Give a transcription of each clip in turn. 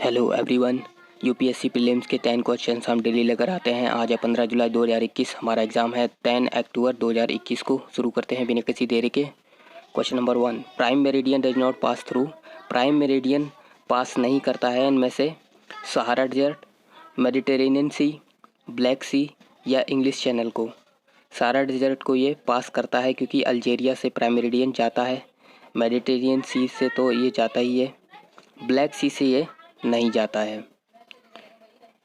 Hello everyone. UPSC prelims के 10 questions हम daily लेकर आते हैं। आज है 15 जुलाई 2021। हमारा एग्ज़ाम है 10 अक्टूबर 2021 को। शुरू करते हैं बिना किसी देरी के। Question number 1, prime meridian does not pass through. Prime meridian pass नहीं करता है इनमें से Sahara desert, Mediterranean sea, black sea या इंग्लिश चैनल को। सहारा डेजर्ट को ये पास करता है क्योंकि अल्जीरिया से प्राइम मेरिडियन जाता है। मेडिटेरेनियन सी से तो ये जाता ही है, ब्लैक सी से ये नहीं जाता है।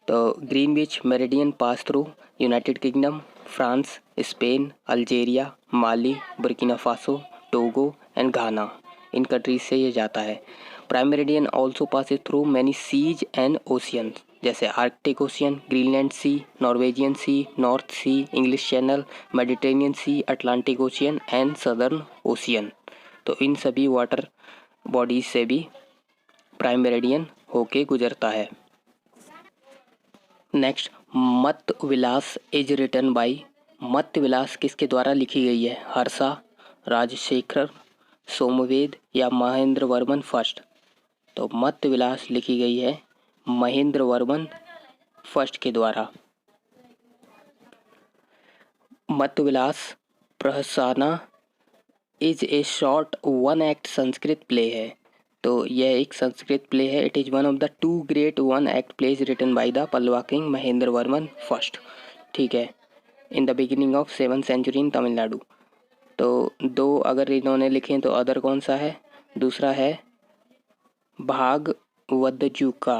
तो Greenwich meridian pass through United Kingdom, France, Spain, Algeria, Mali, Burkina Faso, Togo and Ghana. इन कंट्रीज से ये जाता है। Prime meridian also pass through many seas and ocean, जैसे Arctic ocean, Greenland sea, Norwegian sea, North sea, English channel, Mediterranean sea, Atlantic ocean and southern ocean. तो इन सभी water bodies से भी प्राइम मेरिडियन होके गुजरता है। नेक्स्ट, मत विलास इज रिटन बाई। मत विलास किसके द्वारा लिखी गई है? हर्षा, राजशेखर, सोमवेद या महेंद्र वर्मन फर्स्ट। तो मत विलास लिखी गई है महेंद्र वर्मन फर्स्ट के द्वारा। Mattavilasa Prahasana is a short one act Sanskrit play है। तो यह एक संस्कृत प्ले है। It is one of the 2 great one act plays written by the Pallava king Mahendravarman first. ठीक है, in the beginning of 7th century in Tamil Nadu. तो 2 अगर इन्होंने लिखे तो अदर कौन सा है? दूसरा है Bhagavadajjuka.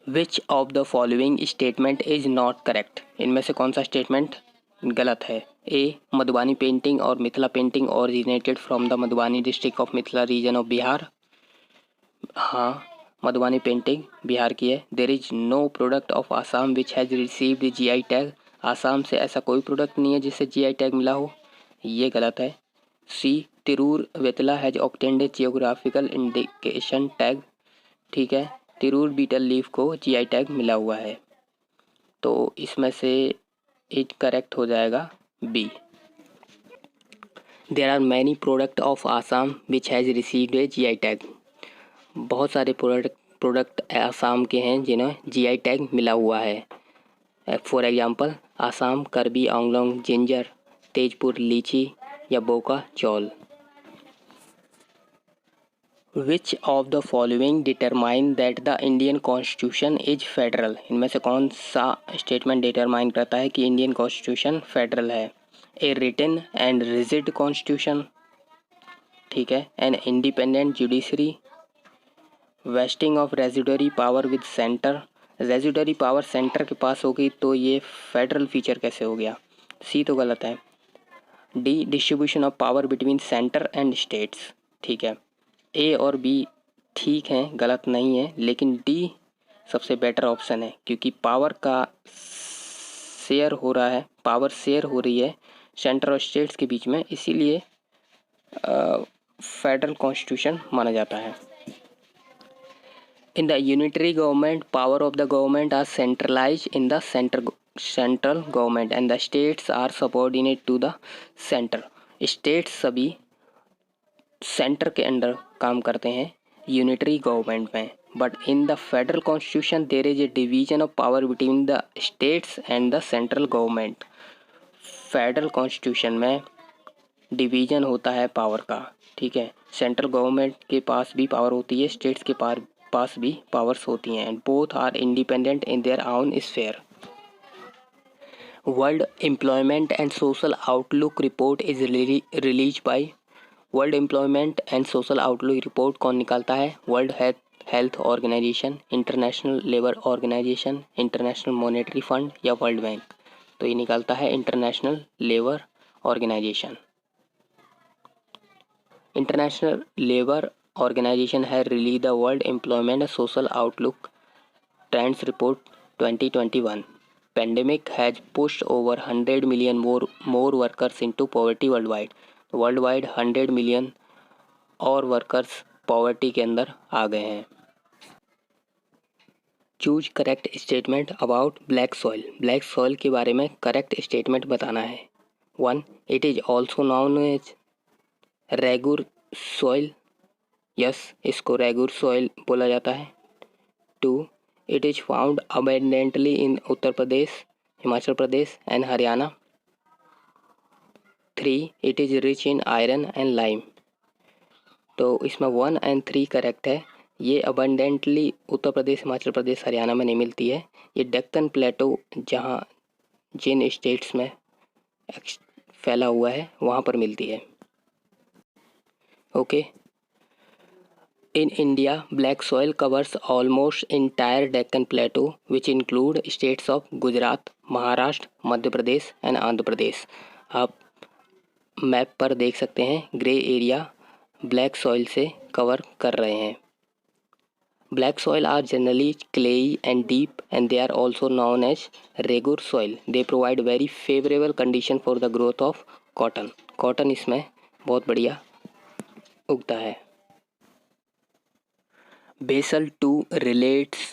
Which of the following statement is not correct. इनमें से कौन सा स्टेटमेंट गलत है? ए, मधुबानी पेंटिंग और Mithila painting originated from the Madhubani district of Mithila region of Bihar. हाँ, मधुबानी पेंटिंग बिहार की है। There is no product of Assam which has received GI tag. Assam से ऐसा कोई प्रोडक्ट नहीं है जिसे जीआई टैग मिला हो, ये गलत है। C, Tirur vettila has obtained a geographical indication tag. ठीक है, तिरूर बीटल लीफ को जीआई टैग मिला हुआ है। तो इसमें से इट करेक्ट हो जाएगा B. There are many product of Assam which has received a GI tag. बहुत सारे प्रोडक्ट आसाम के हैं जिन्हें जीआई टैग मिला हुआ है। फॉर एग्जांपल, आसाम करबी आंगलोंग जिंजर, तेजपुर लीची या Boka Chaul. Which of the following determine that the Indian constitution is federal. इनमें से कौन सा स्टेटमेंट डिटरमाइन करता है कि इंडियन कॉन्स्टिट्यूशन फेडरल है? A written and rigid constitution, ठीक है, an independent judiciary, vesting of residuary power with centre. Residuary power centre के पास होगी तो ये फेडरल फीचर कैसे हो गया? सी तो गलत है। D, distribution of power between centre and states. ठीक है, ए और बी ठीक हैं, गलत नहीं है, लेकिन डी सबसे बेटर ऑप्शन है क्योंकि पावर का शेयर हो रहा है, पावर शेयर हो रही है सेंटर और स्टेट्स के बीच में, इसीलिए फेडरल कॉन्स्टिट्यूशन माना जाता है। In the unitary government, power of the government are centralise in the central government and the states are subordinate to the centre. States सभी सेंटर के अंडर काम करते हैं यूनिटरी गवर्नमेंट में। But in the federal constitution there is a division of power between the states and the central government. Federal constitution में division होता है power का। ठीक है, सेंट्रल गवर्नमेंट के पास भी पावर होती है, स्टेट्स के पास भी पावर्स होती हैं, and both are independent in their own sphere. World employment and social outlook report is release by. World employment and social outlook report कौन निकालता है? World health organization, international labour organization, international monetary fund या world bank. तो ये निकालता है international labour organization. International labour organization है release the world employment and social outlook trends report 2021. Pandemic has pushed over 100 million more workers into poverty worldwide. World 100 million और workers poverty के अंदर आ गए हैं। Choose correct statement about black soil. Black soil के बारे में correct statement बताना है। 1, it is also known as regur soil yes, इसको रेगुर सॉइल बोला जाता है। 2. It is found abundantly in Uttar Pradesh, Himachal Pradesh and Haryana. 3. It is rich in iron and lime. तो इसमें 1 और 3 करेक्ट है। ये अबंडेंटली उत्तर प्रदेश, हिमाचल प्रदेश, हरियाणा में नहीं मिलती है। ये डेक्कन प्लेटो जहाँ जिन स्टेट्स में फैला हुआ है वहाँ पर मिलती है। Okay. In India black soil covers almost entire Deccan plateau which include states of Gujarat, Maharashtra, Madhya Pradesh and Andhra Pradesh. आप मैप पर देख सकते हैं ग्रे एरिया ब्लैक सॉइल से कवर कर रहे हैं। Black soil are generally clayey and deep and they are also known as regur soil. They provide very favorable condition for the growth of cotton. Cotton इसमें बहुत बढ़िया उगता है। Basel II relates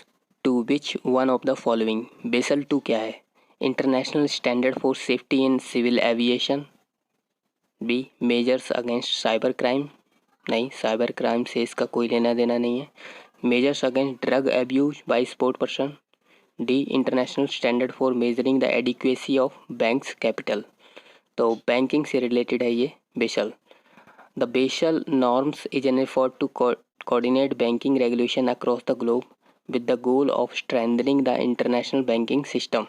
to which one of the following? Basel II क्या है? International Standard for Safety in Civil Aviation. B. Measures against cyber crime. नहीं, cyber crime से इसका कोई लेना देना नहीं है। Measures against drug abuse by sport person. D. International standard for measuring the adequacy of banks capital. तो banking से रिलेटेड है ये Basel. The Basel norms is an effort to coordinate banking regulation across the globe with the goal of strengthening the international banking system.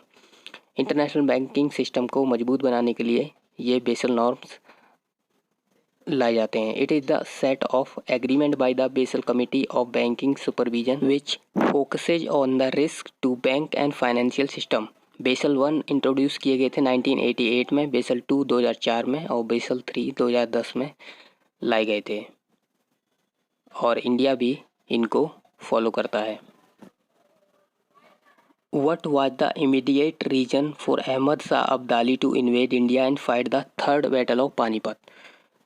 International banking system को मजबूत बनाने के लिए ये बेसल नॉर्म्स लाए जाते हैं। It is the set of agreement by the Basel committee of banking supervision which focuses on the risk to bank and financial system. Basel 1 introduce किए गए थे 1988 में, बेसल 2 2004 में और बेसल 3 2010 में लाए गए थे और इंडिया भी इनको फॉलो करता है। What was the immediate reason for Ahmad Shah Abdali to invade India and fight the third battle of Panipat?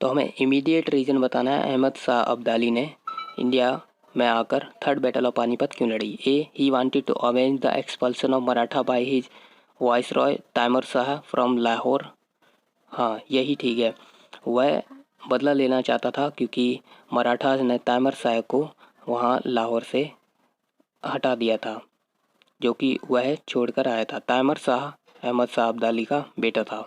तो हमें इमीडिएट रीज़न बताना है अहमद शाह अब्दाली ने इंडिया में आकर थर्ड बैटल ऑफ पानीपत क्यों लड़ी। A. He wanted to avenge the expulsion of Maratha by his viceroy Taimur Shah from Lahore. हाँ, यही ठीक है। वह बदला लेना चाहता था क्योंकि मराठा ने तैमूर शाह को वहाँ लाहौर से हटा दिया था, जो कि वह छोड़कर आया था। तैमूर शाह अहमद शाह अब्दाली का बेटा था।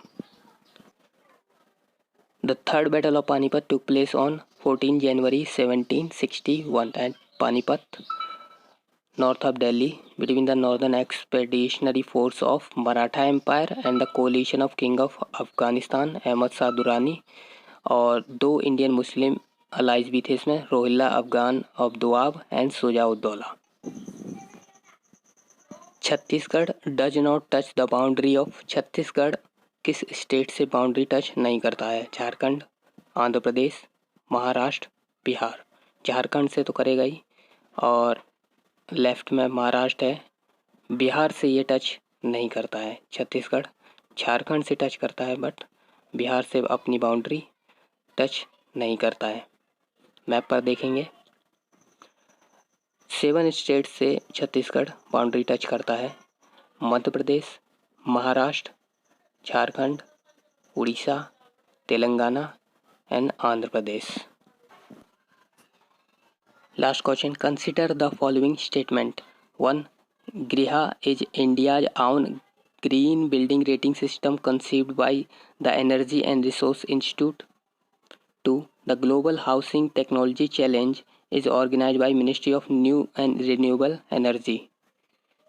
The third battle of Panipat took place on 14 January 1761 at Panipat, north of Delhi, between the Northern Expeditionary Force of Maratha Empire and the coalition of King of Afghanistan Ahmad Shah Durrani, और 2 इंडियन मुस्लिम अलाइज भी थे इसमें, Rohilla Afghan of Doab and Shuja-ud-Daula. Chhattisgarh does not touch the boundary of. Chhattisgarh किस state से boundary touch नहीं करता है? झारखंड, आंध्र प्रदेश, महाराष्ट्र, बिहार। झारखंड से तो करेगा ही और लेफ्ट में महाराष्ट्र है। बिहार से ये टच नहीं करता है छत्तीसगढ़। झारखंड से टच करता है बट बिहार से अपनी बाउंड्री टच नहीं करता है। मैप पर देखेंगे 7 स्टेट से छत्तीसगढ़ बाउंड्री टच करता है। Madhya Pradesh, Maharashtra, Jharkhand, Orissa, Telangana and Andhra Pradesh. Last question, consider the following statement. 1. Griha is India's own green building rating system conceived by the energy and resource institute. 2. The global housing technology challenge is organized by ministry of new and renewable energy.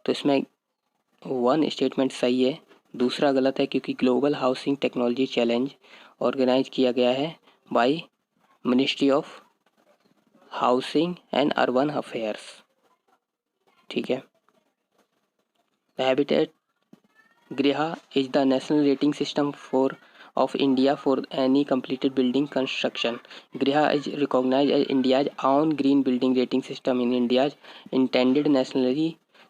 तो इसमें 1 statement सही है, दूसरा गलत है क्योंकि global housing technology challenge organize किया गया है by ministry of housing and urban affairs. ठीक है। The habitat Griha is the national rating system for of India for any completed building construction. Griha is recognized as India's own green building rating system in India's intended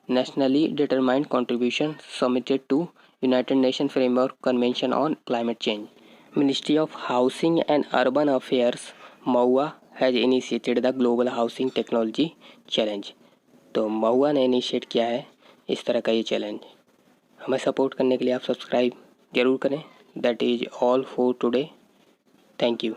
nationally determined contribution submitted to United Nations Framework Convention on Climate Change. Ministry of Housing and Urban Affairs MoHUA has initiated the Global Housing Technology Challenge. तो महुआ ने initiate किया है इस तरह का ये challenge. हमें support करने के लिए आप सब्सक्राइब ज़रूर करें। That is all for today. Thank you.